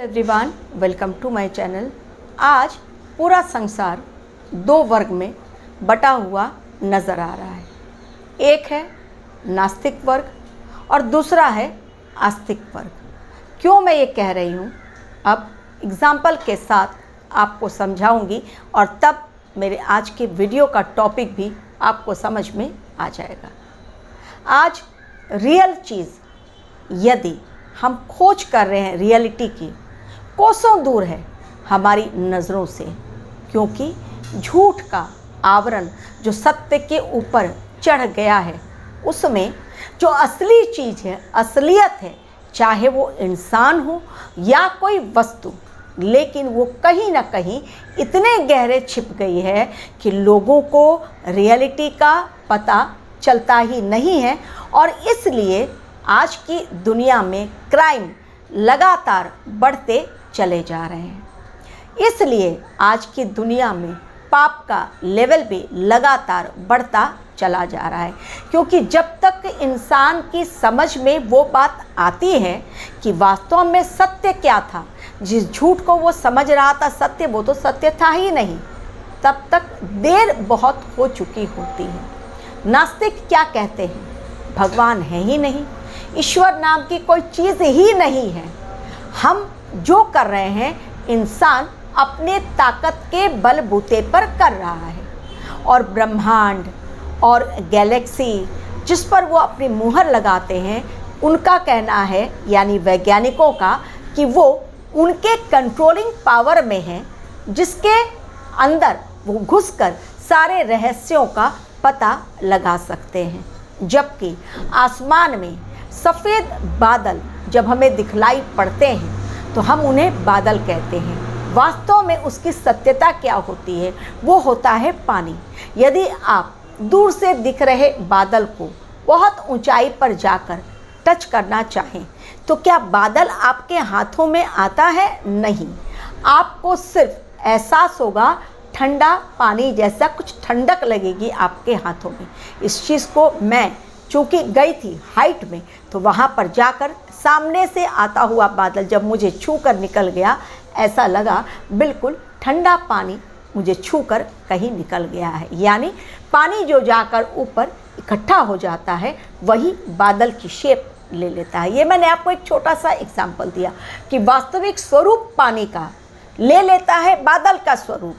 Everyone, welcome to my channel. आज पूरा संसार दो वर्ग में बटा हुआ नज़र आ रहा है। एक है नास्तिक वर्ग और दूसरा है आस्तिक वर्ग। क्यों मैं ये कह रही हूँ, अब एग्जाम्पल के साथ आपको समझाऊंगी और तब मेरे आज के वीडियो का टॉपिक भी आपको समझ में आ जाएगा। आज रियल चीज़ यदि हम खोज कर रहे हैं रियलिटी की, कोसों दूर है हमारी नज़रों से, क्योंकि झूठ का आवरण जो सत्य के ऊपर चढ़ गया है, उसमें जो असली चीज़ है, असलियत है, चाहे वो इंसान हो या कोई वस्तु, लेकिन वो कहीं ना कहीं इतने गहरे छिप गई है कि लोगों को रियलिटी का पता चलता ही नहीं है। और इसलिए आज की दुनिया में क्राइम लगातार बढ़ते चले जा रहे हैं। इसलिए आज की दुनिया में पाप का लेवल भी लगातार बढ़ता चला जा रहा है, क्योंकि जब तक इंसान की समझ में वो बात आती है कि वास्तव में सत्य क्या था, जिस झूठ को वो समझ रहा था सत्य, वो तो सत्य था ही नहीं, तब तक देर बहुत हो चुकी होती है। नास्तिक क्या कहते हैं? भगवान है ही नहीं, ईश्वर नाम की कोई चीज़ ही नहीं है। हम जो कर रहे हैं इंसान अपने ताकत के बलबूते पर कर रहा है, और ब्रह्मांड और गैलेक्सी जिस पर वो अपनी मुहर लगाते हैं, उनका कहना है, यानी वैज्ञानिकों का, कि वो उनके कंट्रोलिंग पावर में है, जिसके अंदर वो घुसकर सारे रहस्यों का पता लगा सकते हैं। जबकि आसमान में सफ़ेद बादल जब हमें दिखलाई पड़ते हैं तो हम उन्हें बादल कहते हैं। वास्तव में उसकी सत्यता क्या होती है? वो होता है पानी। यदि आप दूर से दिख रहे बादल को बहुत ऊंचाई पर जाकर टच करना चाहें तो क्या बादल आपके हाथों में आता है? नहीं, आपको सिर्फ एहसास होगा, ठंडा पानी जैसा कुछ ठंडक लगेगी आपके हाथों में। इस चीज़ को मैं चूँकि गई थी हाइट में, तो वहाँ पर जाकर सामने से आता हुआ बादल जब मुझे छू कर निकल गया, ऐसा लगा बिल्कुल ठंडा पानी मुझे छू कर कहीं निकल गया है। यानी पानी जो जाकर ऊपर इकट्ठा हो जाता है वही बादल की शेप ले लेता है। ये मैंने आपको एक छोटा सा एग्जाम्पल दिया कि वास्तविक स्वरूप पानी का ले लेता है बादल का स्वरूप।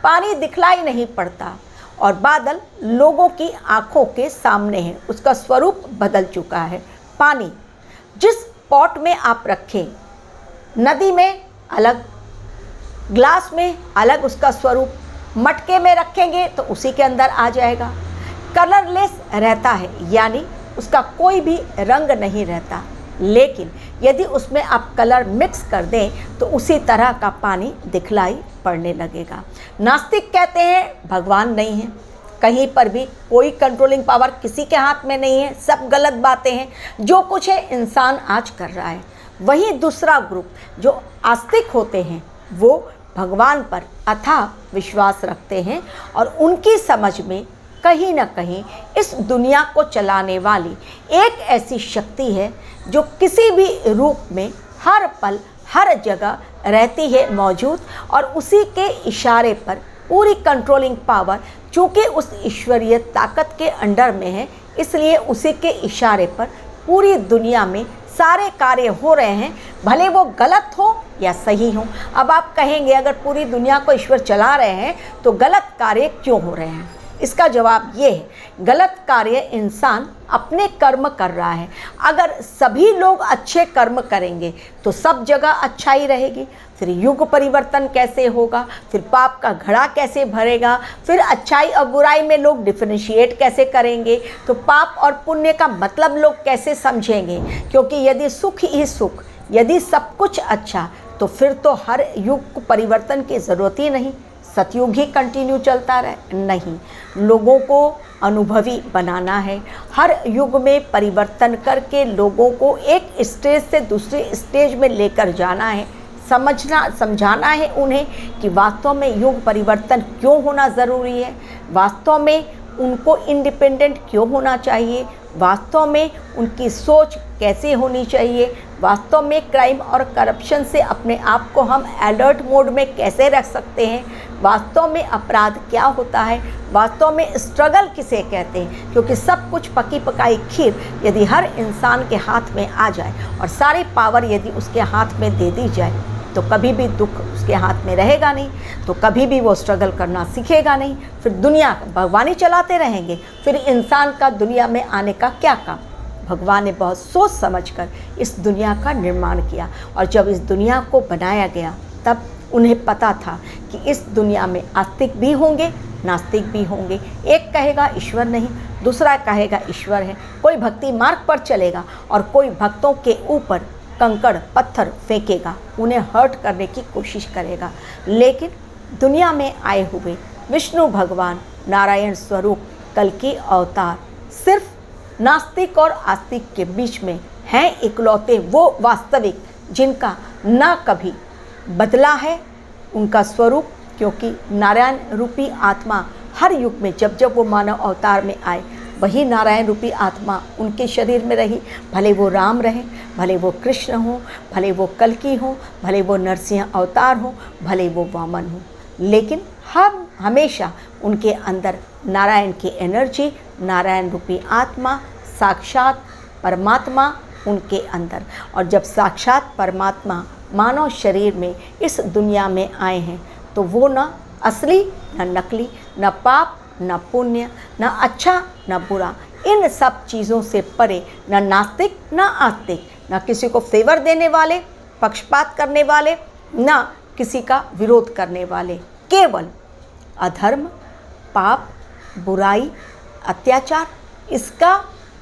पानी दिखलाई नहीं पड़ता और बादल लोगों की आंखों के सामने है, उसका स्वरूप बदल चुका है। पानी जिस पॉट में आप रखें, नदी में अलग, ग्लास में अलग उसका स्वरूप, मटके में रखेंगे तो उसी के अंदर आ जाएगा। कलरलेस रहता है, यानी उसका कोई भी रंग नहीं रहता, लेकिन यदि उसमें आप कलर मिक्स कर दें तो उसी तरह का पानी दिखलाई पड़ने लगेगा। नास्तिक कहते हैं भगवान नहीं है, कहीं पर भी कोई कंट्रोलिंग पावर किसी के हाथ में नहीं है, सब गलत बातें हैं, जो कुछ है इंसान आज कर रहा है। वहीं दूसरा ग्रुप जो आस्तिक होते हैं वो भगवान पर अथाह विश्वास रखते हैं और उनकी समझ में कहीं ना कहीं इस दुनिया को चलाने वाली एक ऐसी शक्ति है जो किसी भी रूप में हर पल हर जगह रहती है मौजूद, और उसी के इशारे पर पूरी कंट्रोलिंग पावर, चूँकि उस ईश्वरीय ताकत के अंडर में है, इसलिए उसी के इशारे पर पूरी दुनिया में सारे कार्य हो रहे हैं, भले वो गलत हो या सही हो। अब आप कहेंगे अगर पूरी दुनिया को ईश्वर चला रहे हैं तो गलत कार्य क्यों हो रहे हैं? इसका जवाब ये है, गलत कार्य इंसान अपने कर्म कर रहा है। अगर सभी लोग अच्छे कर्म करेंगे तो सब जगह अच्छाई रहेगी, फिर युग परिवर्तन कैसे होगा, फिर पाप का घड़ा कैसे भरेगा, फिर अच्छाई और बुराई में लोग डिफरेंशिएट कैसे करेंगे, तो पाप और पुण्य का मतलब लोग कैसे समझेंगे? क्योंकि यदि सुख ही सुख, यदि सब कुछ अच्छा, तो फिर तो हर युग परिवर्तन की ज़रूरत ही नहीं, सतयुग ही कंटिन्यू चलता रहे। नहीं, लोगों को अनुभवी बनाना है, हर युग में परिवर्तन करके लोगों को एक स्टेज से दूसरे स्टेज में लेकर जाना है, समझाना है उन्हें कि वास्तव में युग परिवर्तन क्यों होना ज़रूरी है, वास्तव में उनको इंडिपेंडेंट क्यों होना चाहिए, वास्तव में उनकी सोच कैसे होनी चाहिए, वास्तव में क्राइम और करप्शन से अपने आप को हम अलर्ट मोड में कैसे रख सकते हैं, वास्तव में अपराध क्या होता है, वास्तव में स्ट्रगल किसे कहते हैं। क्योंकि सब कुछ पकी पकाई खीर यदि हर इंसान के हाथ में आ जाए और सारी पावर यदि उसके हाथ में दे दी जाए, तो कभी भी दुख उसके हाथ में रहेगा नहीं, तो कभी भी वो स्ट्रगल करना सीखेगा नहीं। फिर दुनिया भगवान ही चलाते रहेंगे, फिर इंसान का दुनिया में आने का क्या काम। भगवान ने बहुत सोच समझकर इस दुनिया का निर्माण किया, और जब इस दुनिया को बनाया गया तब उन्हें पता था कि इस दुनिया में आस्तिक भी होंगे, नास्तिक भी होंगे। एक कहेगा ईश्वर नहीं, दूसरा कहेगा ईश्वर है। कोई भक्ति मार्ग पर चलेगा और कोई भक्तों के ऊपर कंकड़ पत्थर फेंकेगा, उन्हें हर्ट करने की कोशिश करेगा। लेकिन दुनिया में आए हुए विष्णु भगवान नारायण स्वरूप कल्कि अवतार सिर्फ नास्तिक और आस्तिक के बीच में हैं इकलौते वो वास्तविक, जिनका ना कभी बदला है उनका स्वरूप। क्योंकि नारायण रूपी आत्मा हर युग में जब जब वो मानव अवतार में आए, वही नारायण रूपी आत्मा उनके शरीर में रही। भले वो राम रहें, भले वो कृष्ण हो, भले वो कल्कि हो, भले वो नरसिंह अवतार हो, भले वो वामन हो, लेकिन हम हमेशा उनके अंदर नारायण की एनर्जी, नारायण रूपी आत्मा, साक्षात परमात्मा उनके अंदर। और जब साक्षात परमात्मा मानव शरीर में इस दुनिया में आए हैं, तो वो न असली न नकली, न पाप न पुण्य, न अच्छा न बुरा, इन सब चीज़ों से परे, न नास्तिक न आस्तिक, न किसी को फेवर देने वाले, पक्षपात करने वाले, न किसी का विरोध करने वाले, केवल अधर्म, पाप, बुराई, अत्याचार, इसका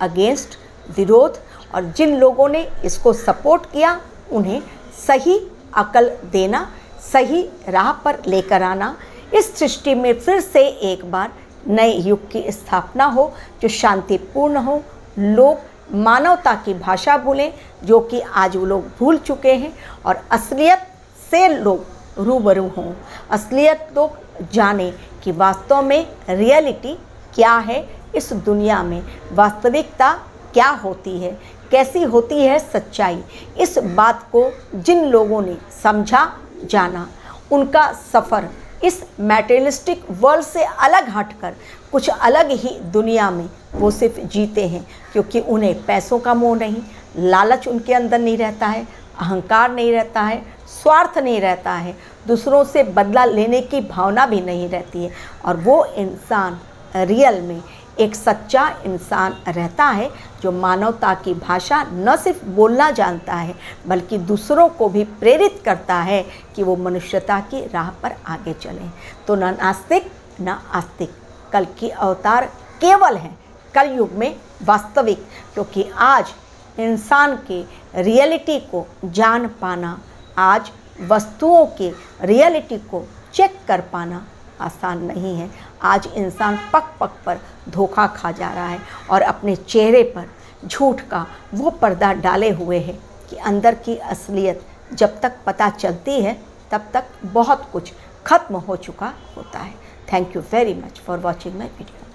अगेंस्ट विरोध। और जिन लोगों ने इसको सपोर्ट किया उन्हें सही अकल देना, सही राह पर लेकर आना। इस सृष्टि में फिर से एक बार नए युग की स्थापना हो जो शांतिपूर्ण हो, लोग मानवता की भाषा बोलें जो कि आज वो लोग भूल चुके हैं, और असलियत से लोग रूबरू हों, असलियत लोग जाने कि वास्तव में रियलिटी क्या है, इस दुनिया में वास्तविकता क्या होती है, कैसी होती है सच्चाई। इस बात को जिन लोगों ने समझा, जाना, उनका सफ़र इस मैटेरियलिस्टिक वर्ल्ड से अलग हटकर कुछ अलग ही दुनिया में वो सिर्फ जीते हैं। क्योंकि उन्हें पैसों का मोह नहीं, लालच उनके अंदर नहीं रहता है, अहंकार नहीं रहता है, स्वार्थ नहीं रहता है, दूसरों से बदला लेने की भावना भी नहीं रहती है। और वो इंसान रियल में एक सच्चा इंसान रहता है जो मानवता की भाषा न सिर्फ बोलना जानता है बल्कि दूसरों को भी प्रेरित करता है कि वो मनुष्यता की राह पर आगे चलें। तो न नास्तिक न आस्तिक, कल्कि अवतार केवल हैं कलयुग में वास्तविक। क्योंकि आज इंसान के रियलिटी को जान पाना, आज वस्तुओं के रियलिटी को चेक कर पाना आसान नहीं है। आज इंसान पग पग पर धोखा खा जा रहा है और अपने चेहरे पर झूठ का वो पर्दा डाले हुए है कि अंदर की असलियत जब तक पता चलती है तब तक बहुत कुछ खत्म हो चुका होता है। Thank you very much for watching my video.